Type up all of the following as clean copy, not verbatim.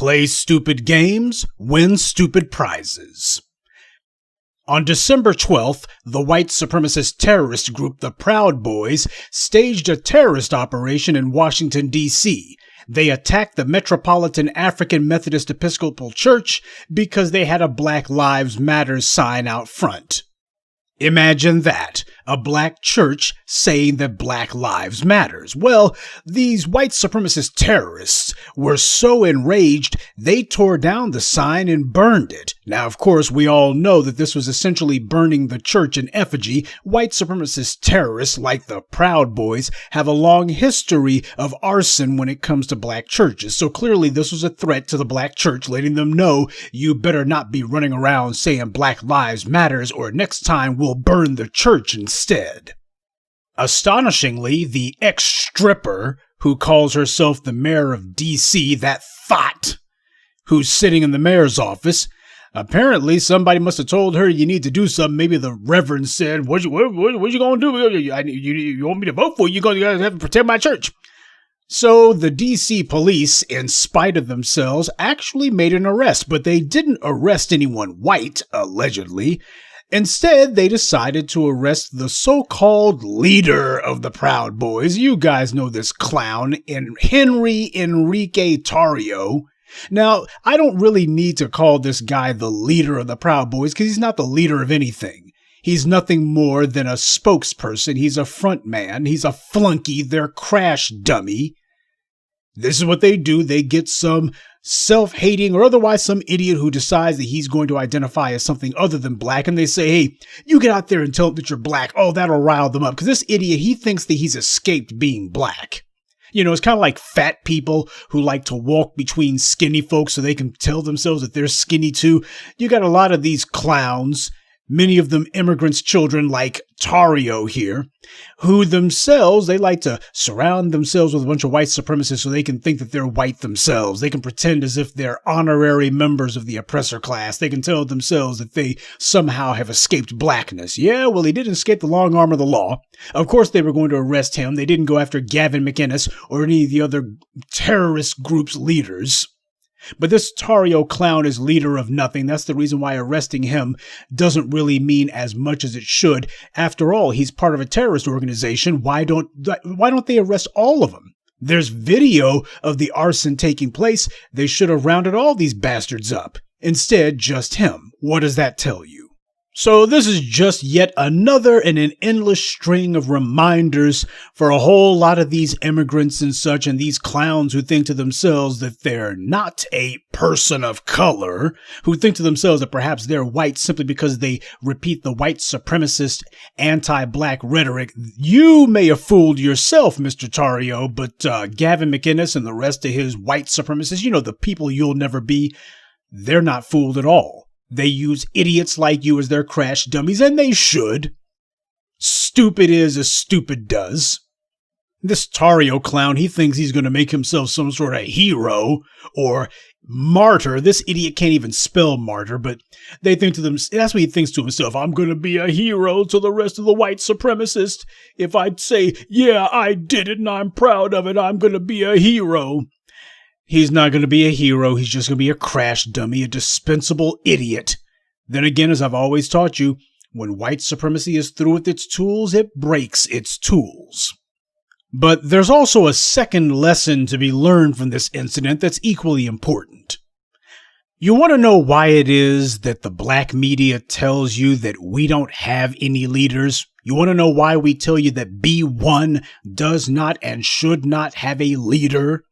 Play stupid games, win stupid prizes. On December 12th, the white supremacist terrorist group the Proud Boys staged a terrorist operation in Washington, D.C. They attacked the Metropolitan African Methodist Episcopal Church because they had a Black Lives Matter sign out front. Imagine that, a black church saying that Black Lives Matters. Well, these white supremacist terrorists were so enraged, they tore down the sign and burned it. Now, of course, we all know that this was essentially burning the church in effigy. White supremacist terrorists, like the Proud Boys, have a long history of arson when it comes to black churches. So clearly this was a threat to the black church, letting them know, you better not be running around saying Black Lives Matters, or next time we'll burn the church instead. Astonishingly, the ex-stripper who calls herself the mayor of D.C., that thought who's sitting in the mayor's office, apparently somebody must have told her you need to do something. Maybe the reverend said, what you gonna do? You want me to vote for you? You're gonna have to protect my church. So the D.C. police, in spite of themselves, actually made an arrest, but they didn't arrest anyone white, allegedly. Instead, they decided to arrest the so-called leader of the Proud Boys. You guys know this clown, Enrique Tarrio. Now, I don't really need to call this guy the leader of the Proud Boys because he's not the leader of anything. He's nothing more than a spokesperson. He's a front man. He's a flunkie. They're crash dummy. This is what they do. They get some self-hating or otherwise some idiot who decides that he's going to identify as something other than black, and they say, hey, you get out there and tell them that you're black. Oh, that'll rile them up. Because this idiot, he thinks that he's escaped being black. You know, it's kind of like fat people who like to walk between skinny folks so they can tell themselves that they're skinny too. You got a lot of these clowns, many of them immigrants' children like Tarrio here, who themselves, they like to surround themselves with a bunch of white supremacists so they can think that they're white themselves. They can pretend as if they're honorary members of the oppressor class. They can tell themselves that they somehow have escaped blackness. Yeah, well, he didn't escape the long arm of the law. Of course they were going to arrest him. They didn't go after Gavin McInnes or any of the other terrorist group's leaders. But this Tarrio clown is leader of nothing. That's the reason why arresting him doesn't really mean as much as it should. After all, he's part of a terrorist organization. Why don't they arrest all of them? There's video of the arson taking place. They should have rounded all these bastards up. Instead, just him. What does that tell you? So this is just yet another in an endless string of reminders for a whole lot of these immigrants and such, and these clowns who think to themselves that they're not a person of color, who think to themselves that perhaps they're white simply because they repeat the white supremacist anti-black rhetoric. You may have fooled yourself, Mr. Tarrio, but Gavin McInnes and the rest of his white supremacists, you know, the people you'll never be, they're not fooled at all. They use idiots like you as their crash dummies, and they should. Stupid is as stupid does. This Tarrio clown, he thinks he's going to make himself some sort of hero or martyr. This idiot can't even spell martyr, but they think to them, that's what he thinks to himself. I'm going to be a hero to the rest of the white supremacists. If I say, yeah, I did it and I'm proud of it, I'm going to be a hero. He's not going to be a hero. He's just going to be a crash dummy, a dispensable idiot. Then again, as I've always taught you, when white supremacy is through with its tools, it breaks its tools. But there's also a second lesson to be learned from this incident that's equally important. You want to know why it is that the black media tells you that we don't have any leaders? You want to know why we tell you that B1 does not and should not have a leader?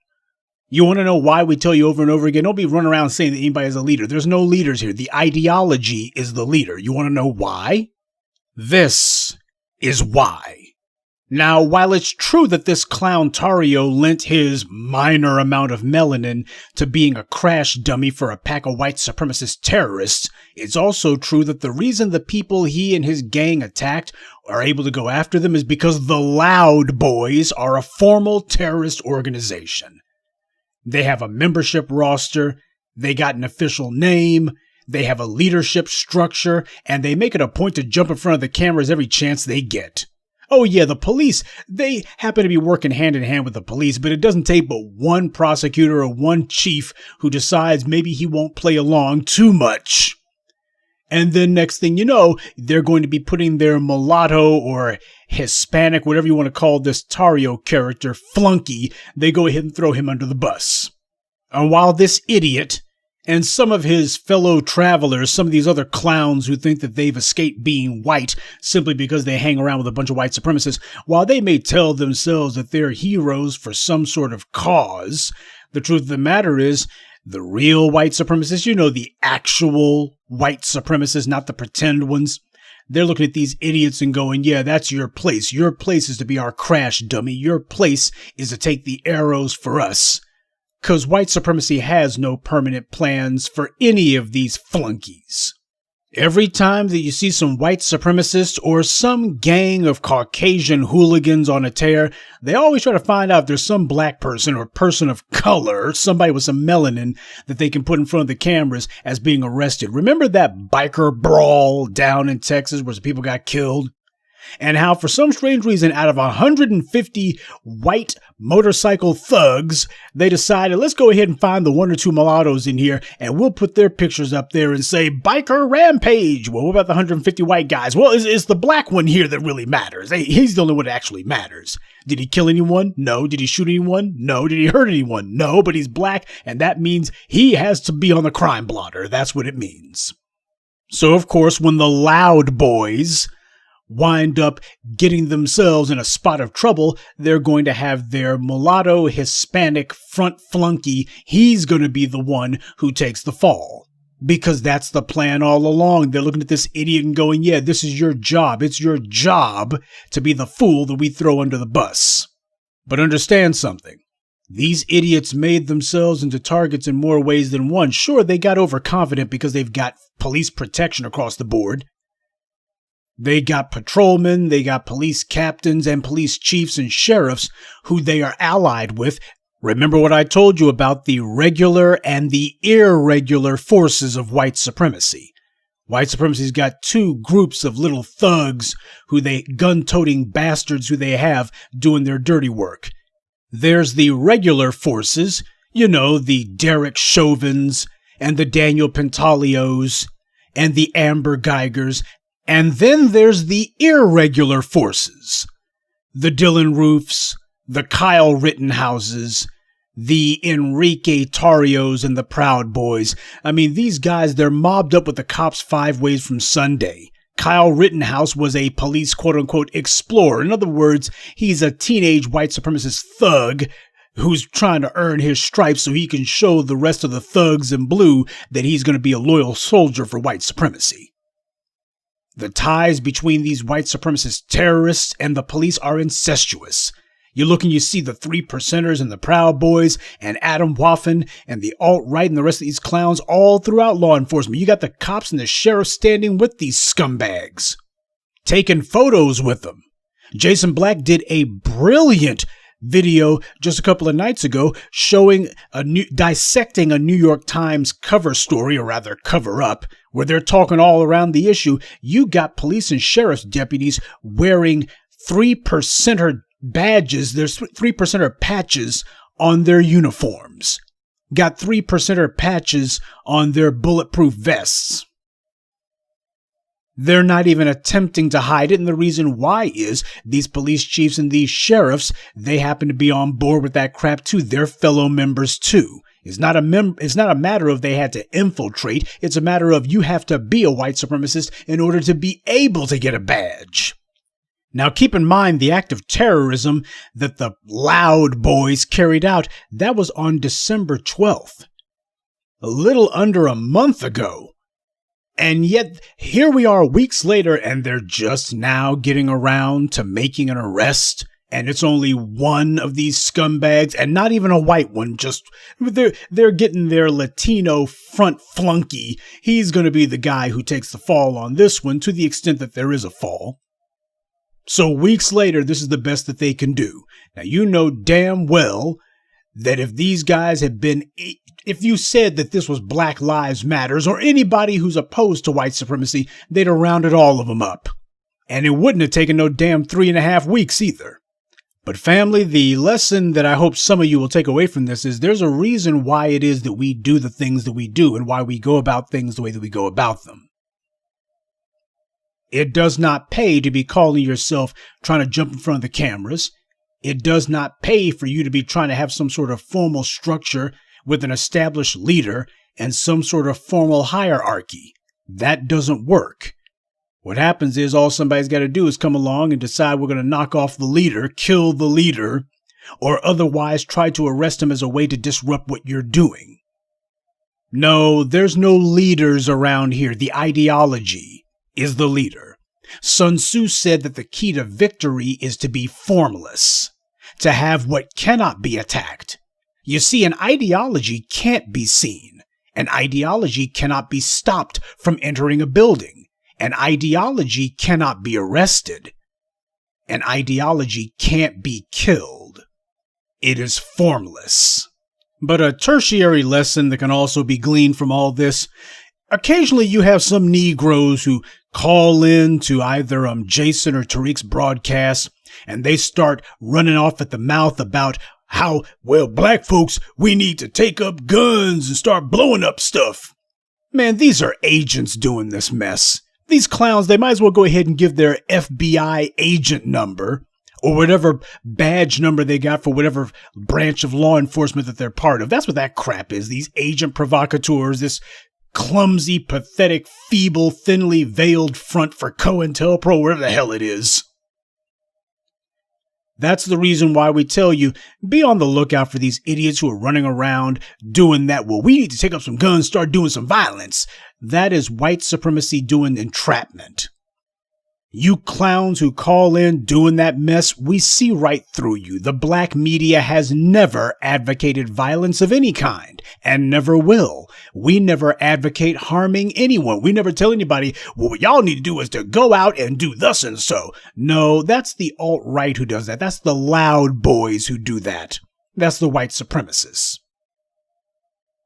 You want to know why we tell you over and over again, don't be running around saying that anybody is a leader. There's no leaders here. The ideology is the leader. You want to know why? This is why. Now, while it's true that this clown Tarrio lent his minor amount of melanin to being a crash dummy for a pack of white supremacist terrorists, it's also true that the reason the people he and his gang attacked are able to go after them is because the Loud Boys are a formal terrorist organization. They have a membership roster, they got an official name, they have a leadership structure, and they make it a point to jump in front of the cameras every chance they get. Oh yeah, the police, they happen to be working hand in hand with the police, but it doesn't take but one prosecutor or one chief who decides maybe he won't play along too much. And then next thing you know, they're going to be putting their mulatto or Hispanic, whatever you want to call this Tarrio character, flunkie, they go ahead and throw him under the bus. And while this idiot and some of his fellow travelers, some of these other clowns who think that they've escaped being white simply because they hang around with a bunch of white supremacists, while they may tell themselves that they're heroes for some sort of cause, the truth of the matter is, the real white supremacists, the actual white supremacists, not the pretend ones, they're looking at these idiots and going, yeah, that's your place. Your place is to be our crash dummy. Your place is to take the arrows for us. Because white supremacy has no permanent plans for any of these flunkies. Every time that you see some white supremacists or some gang of Caucasian hooligans on a tear, they always try to find out if there's some black person or person of color, somebody with some melanin that they can put in front of the cameras as being arrested. Remember that biker brawl down in Texas where some people got killed? And how for some strange reason, out of 150 white motorcycle thugs, they decided, let's go ahead and find the one or two mulattoes in here, and we'll put their pictures up there and say, biker rampage. Well, what about the 150 white guys? Well, it's the black one here that really matters. He's the only one that actually matters. Did he kill anyone? No. Did he shoot anyone? No. Did he hurt anyone? No, but he's black, and that means he has to be on the crime blotter. That's what it means. So, of course, when the loud boys wind up getting themselves in a spot of trouble, they're going to have their mulatto Hispanic front flunky. He's going to be the one who takes the fall. Because that's the plan all along. They're looking at this idiot and going, yeah, this is your job. It's your job to be the fool that we throw under the bus. But understand something. These idiots made themselves into targets in more ways than one. Sure, they got overconfident because they've got police protection across the board. They got patrolmen, they got police captains and police chiefs and sheriffs who they are allied with. Remember what I told you about the regular and the irregular forces of white supremacy. White supremacy's got two groups of little thugs gun-toting bastards who they have doing their dirty work. There's the regular forces, the Derek Chauvins and the Daniel Pentalios and the Amber Geigers. And then there's the irregular forces, the Dylan Roofs, the Kyle Rittenhouses, the Enrique Tarrios, and the Proud Boys. I mean, these guys, they're mobbed up with the cops 5 ways from Sunday. Kyle Rittenhouse was a police quote-unquote explorer. In other words, he's a teenage white supremacist thug who's trying to earn his stripes so he can show the rest of the thugs in blue that he's going to be a loyal soldier for white supremacy. The ties between these white supremacist terrorists and the police are incestuous. You look and you see the 3%ers and the Proud Boys and Adam Waffen and the alt-right and the rest of these clowns all throughout law enforcement. You got the cops and the sheriffs standing with these scumbags, taking photos with them. Jason Black did a brilliant video just a couple of nights ago showing dissecting a New York Times cover story, or rather cover up, where they're talking all around the issue. You got police and sheriff's deputies wearing 3%er badges. There's 3%er patches on their uniforms. Got 3%er patches on their bulletproof vests. They're not even attempting to hide it, and the reason why is these police chiefs and these sheriffs, they happen to be on board with that crap too. They're fellow members too. It's not a matter of they had to infiltrate. It's a matter of you have to be a white supremacist in order to be able to get a badge. Now keep in mind the act of terrorism that the Loud Boys carried out, that was on December 12th. A little under a month ago. And yet, here we are weeks later, and they're just now getting around to making an arrest. And it's only one of these scumbags, and not even a white one. Just they're getting their Latino front flunky. He's going to be the guy who takes the fall on this one, to the extent that there is a fall. So weeks later, this is the best that they can do. Now, you know damn well that if these guys had been, if you said that this was Black Lives Matters or anybody who's opposed to white supremacy, they'd have rounded all of them up. And it wouldn't have taken no damn 3.5 weeks either. But family, the lesson that I hope some of you will take away from this is there's a reason why it is that we do the things that we do and why we go about things the way that we go about them. It does not pay to be calling yourself trying to jump in front of the cameras. It does not pay for you to be trying to have some sort of formal structure with an established leader and some sort of formal hierarchy. That doesn't work. What happens is all somebody's got to do is come along and decide we're going to knock off the leader, kill the leader, or otherwise try to arrest him as a way to disrupt what you're doing. No, there's no leaders around here. The ideology is the leader. Sun Tzu said that the key to victory is to be formless, to have what cannot be attacked. You see, an ideology can't be seen. An ideology cannot be stopped from entering a building. An ideology cannot be arrested. An ideology can't be killed. It is formless. But a tertiary lesson that can also be gleaned from all this, occasionally you have some Negroes who call in to either Jason or Tariq's broadcast, and they start running off at the mouth about how, well, black folks, we need to take up guns and start blowing up stuff. Man, these are agents doing this mess. These clowns, they might as well go ahead and give their FBI agent number or whatever badge number they got for whatever branch of law enforcement that they're part of. That's what that crap is. These agent provocateurs, this clumsy, pathetic, feeble, thinly veiled front for COINTELPRO, whatever the hell it is. That's the reason why we tell you, be on the lookout for these idiots who are running around doing that. Well, we need to take up some guns, start doing some violence. That is white supremacy doing entrapment. You clowns who call in doing that mess, we see right through you. The black media has never advocated violence of any kind and never will. We never advocate harming anyone. We never tell anybody, well, what y'all need to do is to go out and do thus and so. No, that's the alt-right who does that. That's the loud boys who do that. That's the white supremacists.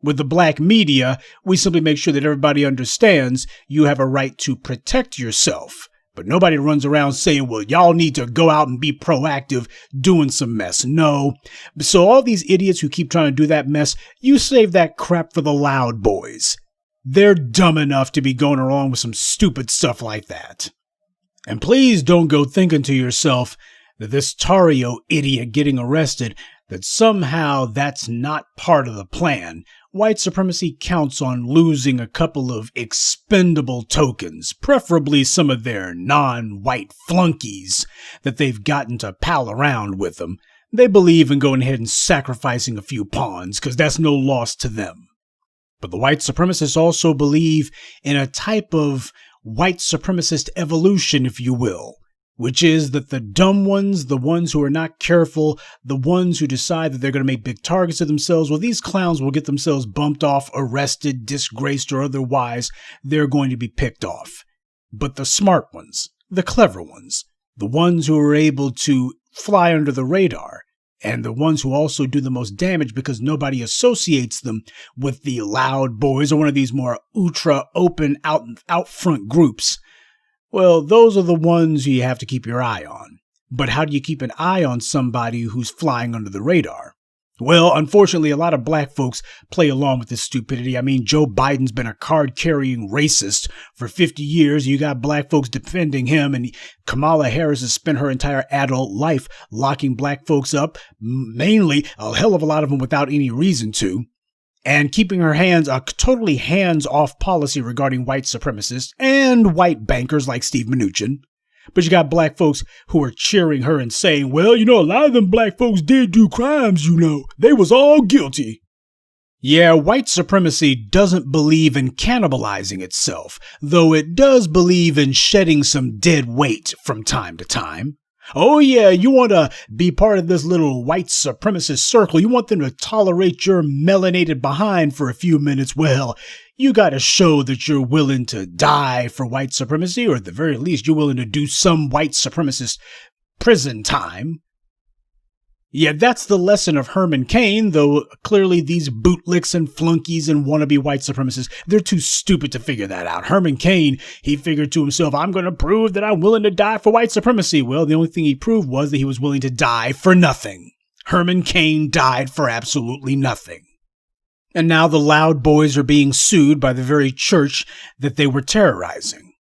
With the black media, we simply make sure that everybody understands you have a right to protect yourself. But nobody runs around saying, well, y'all need to go out and be proactive doing some mess. No. So all these idiots who keep trying to do that mess, you save that crap for the loud boys. They're dumb enough to be going along with some stupid stuff like that. And please don't go thinking to yourself that this Tarrio idiot getting arrested, that somehow that's not part of the plan. White supremacy counts on losing a couple of expendable tokens, preferably some of their non-white flunkies that they've gotten to pal around with them. They believe in going ahead and sacrificing a few pawns, because that's no loss to them. But the white supremacists also believe in a type of white supremacist evolution, if you will, which is that the dumb ones, the ones who are not careful, the ones who decide that they're going to make big targets of themselves, well, these clowns will get themselves bumped off, arrested, disgraced, or otherwise they're going to be picked off. But the smart ones, the clever ones, the ones who are able to fly under the radar, and the ones who also do the most damage because nobody associates them with the loud boys or one of these more ultra open out front groups, well, those are the ones you have to keep your eye on. But how do you keep an eye on somebody who's flying under the radar? Well, unfortunately, a lot of black folks play along with this stupidity. I mean, Joe Biden's been a card-carrying racist for 50 years. You got black folks defending him, and Kamala Harris has spent her entire adult life locking black folks up, mainly a hell of a lot of them without any reason to, and keeping her hands a totally hands-off policy regarding white supremacists and white bankers like Steve Mnuchin. But you got black folks who are cheering her and saying, well, a lot of them black folks did do crimes, They was all guilty. Yeah, white supremacy doesn't believe in cannibalizing itself, though it does believe in shedding some dead weight from time to time. Oh yeah, you want to be part of this little white supremacist circle. You want them to tolerate your melanated behind for a few minutes. Well, you got to show that you're willing to die for white supremacy, or at the very least, you're willing to do some white supremacist prison time. Yeah, that's the lesson of Herman Cain, though clearly these bootlicks and flunkies and wannabe white supremacists, they're too stupid to figure that out. Herman Cain, he figured to himself, I'm going to prove that I'm willing to die for white supremacy. Well, the only thing he proved was that he was willing to die for nothing. Herman Cain died for absolutely nothing. And now the Loud Boys are being sued by the very church that they were terrorizing.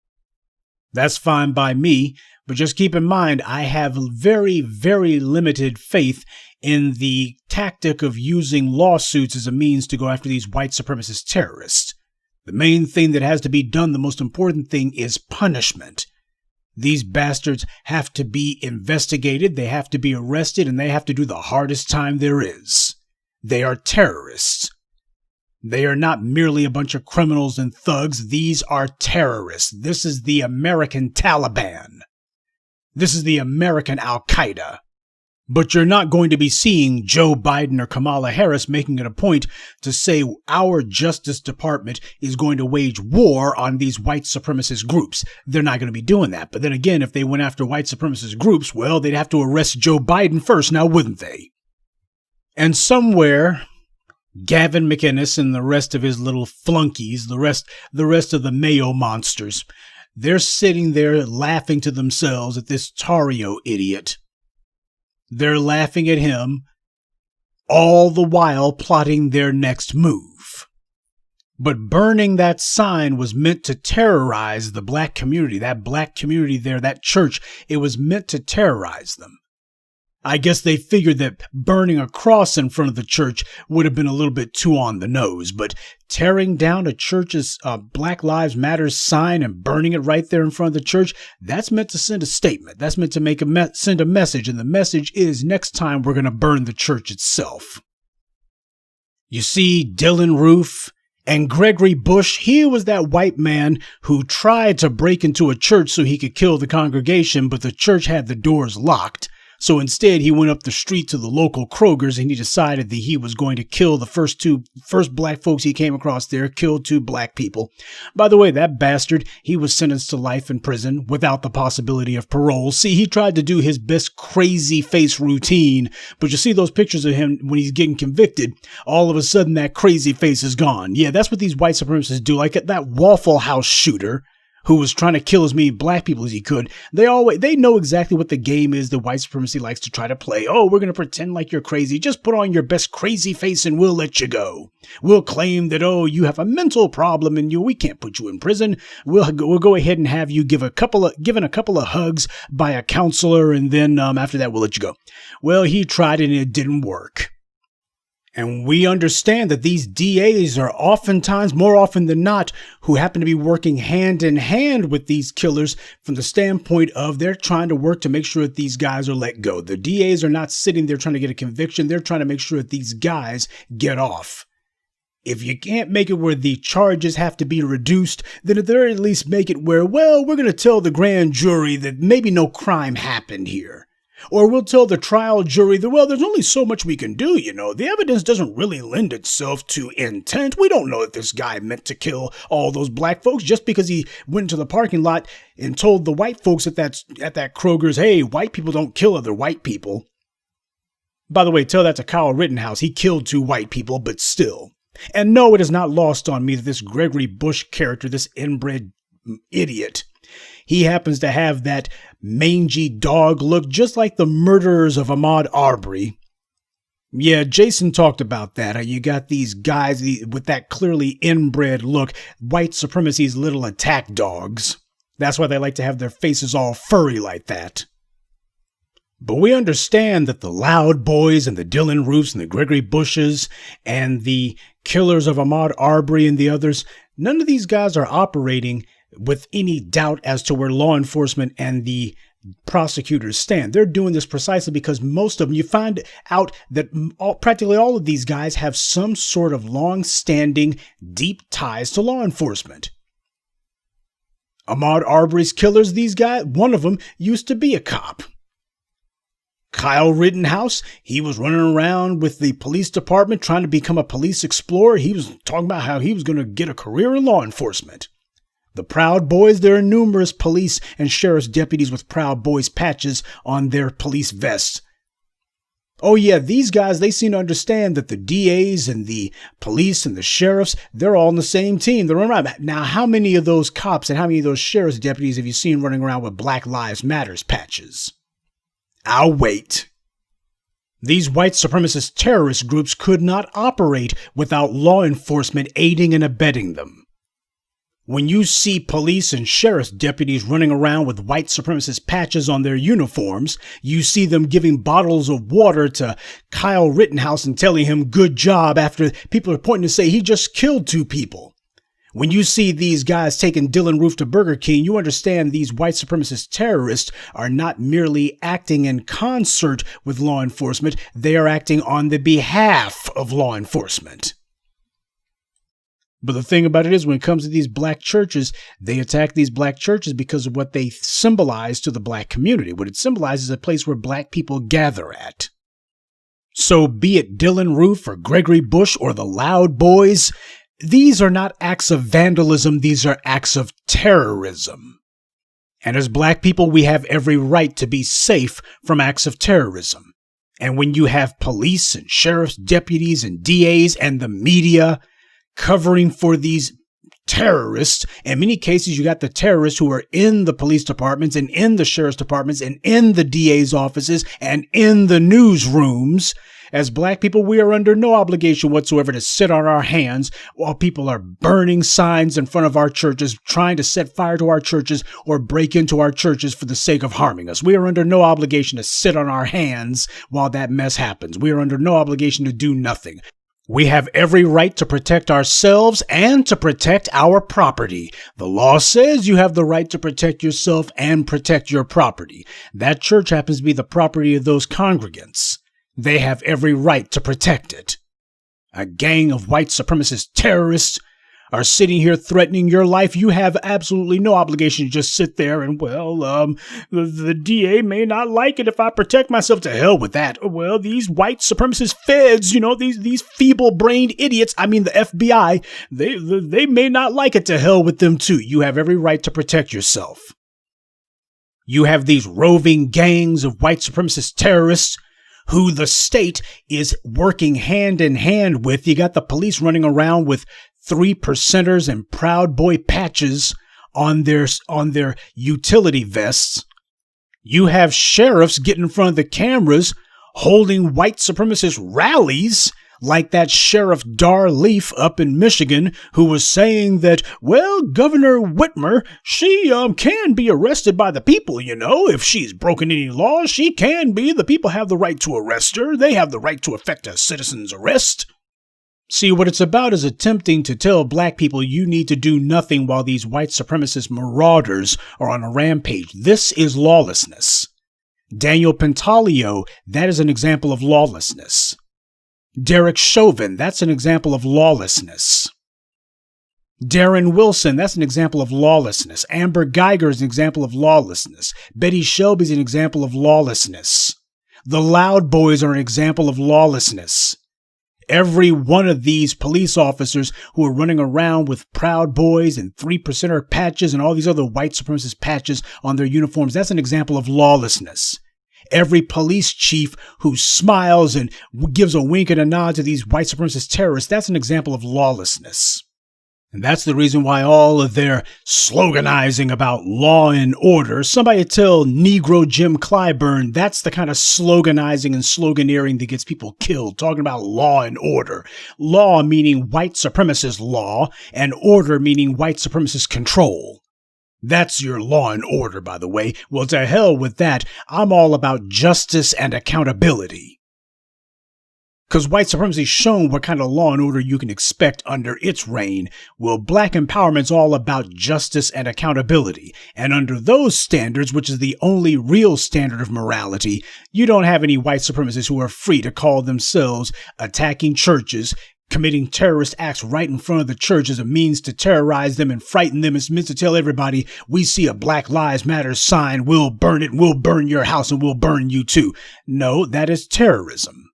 That's fine by me. But just keep in mind, I have very, very limited faith in the tactic of using lawsuits as a means to go after these white supremacist terrorists. The main thing that has to be done, the most important thing, is punishment. These bastards have to be investigated, they have to be arrested, and they have to do the hardest time there is. They are terrorists. They are not merely a bunch of criminals and thugs. These are terrorists. This is the American Taliban. This is the American Al-Qaeda. But you're not going to be seeing Joe Biden or Kamala Harris making it a point to say our Justice Department is going to wage war on these white supremacist groups. They're not going to be doing that. But then again, if they went after white supremacist groups, well, they'd have to arrest Joe Biden first, now wouldn't they? And somewhere, Gavin McInnes and the rest of his little flunkies, the rest of the Mayo monsters, they're sitting there laughing to themselves at this Tarrio idiot. They're laughing at him, all the while plotting their next move. But burning that sign was meant to terrorize the black community, that black community there, that church. It was meant to terrorize them. I guess they figured that burning a cross in front of the church would have been a little bit too on the nose, but tearing down a church's Black Lives Matter sign and burning it right there in front of the church, that's meant to send a statement. That's meant to send a message, and the message is next time we're going to burn the church itself. You see, Dylan Roof and Gregory Bush, he was that white man who tried to break into a church so he could kill the congregation, but the church had the doors locked. So instead, he went up the street to the local Kroger's and he decided that he was going to kill the first black folks he came across there, killed 2 black people. By the way, that bastard, he was sentenced to life in prison without the possibility of parole. See, he tried to do his best crazy face routine, but you see those pictures of him when he's getting convicted, all of a sudden that crazy face is gone. Yeah, that's what these white supremacists do, like that Waffle House shooter who was trying to kill as many black people as he could. They know exactly what the game is that white supremacy likes to try to play. Oh, we're going to pretend like you're crazy. Just put on your best crazy face and we'll let you go. We'll claim that, oh, you have a mental problem and we can't put you in prison. We'll go ahead and have you given a couple of hugs by a counselor, and then after that we'll let you go. Well, he tried and it didn't work. And we understand that these DAs are oftentimes, more often than not, who happen to be working hand in hand with these killers from the standpoint of they're trying to work to make sure that these guys are let go. The DAs are not sitting there trying to get a conviction. They're trying to make sure that these guys get off. If you can't make it where the charges have to be reduced, then at the very least make it where, well, we're going to tell the grand jury that maybe no crime happened here. Or we'll tell the trial jury that, well, there's only so much we can do, you know. The evidence doesn't really lend itself to intent. We don't know that this guy meant to kill all those black folks just because he went into the parking lot and told the white folks at that Kroger's, hey, white people don't kill other white people. By the way, tell that to Kyle Rittenhouse. He killed 2 white people, but still. And no, it is not lost on me that this Gregory Bush character, this inbred idiot, he happens to have that mangy dog look just like the murderers of Ahmaud Arbery. Yeah, Jason talked about that. You got these guys with that clearly inbred look, white supremacy's little attack dogs. That's why they like to have their faces all furry like that. But we understand that the Loud Boys and the Dylan Roofs and the Gregory Bushes and the killers of Ahmaud Arbery and the others, none of these guys are operating with any doubt as to where law enforcement and the prosecutors stand. They're doing this precisely because most of them, you find out that practically all of these guys have some sort of long-standing, deep ties to law enforcement. Ahmaud Arbery's killers, these guys, one of them used to be a cop. Kyle Rittenhouse, he was running around with the police department trying to become a police explorer. He was talking about how he was going to get a career in law enforcement. The Proud Boys, there are numerous police and sheriff's deputies with Proud Boys patches on their police vests. Oh yeah, these guys, they seem to understand that the DAs and the police and the sheriffs, they're all on the same team. They're around. Now, how many of those cops and how many of those sheriff's deputies have you seen running around with Black Lives Matters patches? I'll wait. These white supremacist terrorist groups could not operate without law enforcement aiding and abetting them. When you see police and sheriff's deputies running around with white supremacist patches on their uniforms, you see them giving bottles of water to Kyle Rittenhouse and telling him good job after people are pointing to say he just killed 2 people. When you see these guys taking Dylan Roof to Burger King, you understand these white supremacist terrorists are not merely acting in concert with law enforcement, they are acting on the behalf of law enforcement. But the thing about it is, when it comes to these black churches, they attack these black churches because of what they symbolize to the black community. What it symbolizes is a place where black people gather at. So be it Dylan Roof or Gregory Bush or the Loud Boys, these are not acts of vandalism, these are acts of terrorism. And as black people, we have every right to be safe from acts of terrorism. And when you have police and sheriff's deputies and DAs and the media covering for these terrorists, in many cases, you got the terrorists who are in the police departments and in the sheriff's departments and in the DA's offices and in the newsrooms. As black people, we are under no obligation whatsoever to sit on our hands while people are burning signs in front of our churches, trying to set fire to our churches or break into our churches for the sake of harming us. We are under no obligation to sit on our hands while that mess happens. We are under no obligation to do nothing. We have every right to protect ourselves and to protect our property. The law says you have the right to protect yourself and protect your property. That church happens to be the property of those congregants. They have every right to protect it. A gang of white supremacist terrorists are sitting here threatening your life. You have absolutely no obligation to just sit there and, the DA may not like it if I protect myself. To hell with that. Well, these white supremacist feds, these feeble-brained idiots, the FBI, they may not like it. To hell with them too. You have every right to protect yourself. You have these roving gangs of white supremacist terrorists who the state is working hand in hand with. You got the police running around with 3%ers and Proud Boy patches on their utility vests. You have sheriffs getting in front of the cameras holding white supremacist rallies, like that Sheriff Dar Leaf up in Michigan, who was saying that, Governor Whitmer, she can be arrested by the people, if she's broken any laws, she can be. The people have the right to arrest her. They have the right to effect a citizen's arrest. See, what it's about is attempting to tell black people you need to do nothing while these white supremacist marauders are on a rampage. This is lawlessness. Daniel Pentalio, that is an example of lawlessness. Derek Chauvin, that's an example of lawlessness. Darren Wilson, that's an example of lawlessness. Amber Geiger is an example of lawlessness. Betty Shelby is an example of lawlessness. The Loud Boys are an example of lawlessness. Every one of these police officers who are running around with Proud Boys and 3%er patches and all these other white supremacist patches on their uniforms, that's an example of lawlessness. Every police chief who smiles and gives a wink and a nod to these white supremacist terrorists, that's an example of lawlessness. And that's the reason why all of their sloganizing about law and order, somebody tell Negro Jim Clyburn, that's the kind of sloganizing and sloganeering that gets people killed, talking about law and order. Law meaning white supremacist law, and order meaning white supremacist control. That's your law and order, by the way. Well, to hell with that. I'm all about justice and accountability. Because white supremacy's shown what kind of law and order you can expect under its reign. Well, black empowerment's all about justice and accountability. And under those standards, which is the only real standard of morality, you don't have any white supremacists who are free to call themselves attacking churches, committing terrorist acts right in front of the church as a means to terrorize them and frighten them. It's meant to tell everybody, we see a Black Lives Matter sign, we'll burn it, we'll burn your house, and we'll burn you too. No, that is terrorism.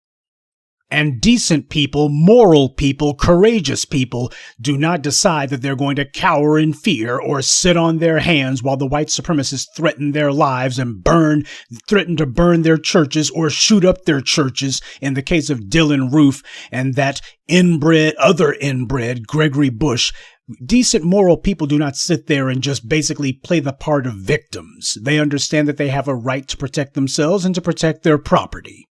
And decent people, moral people, courageous people do not decide that they're going to cower in fear or sit on their hands while the white supremacists threaten their lives and threaten to burn their churches or shoot up their churches in the case of Dylan Roof and that other inbred Gregory Bush. Decent moral people do not sit there and just basically play the part of victims. They understand that they have a right to protect themselves and to protect their property.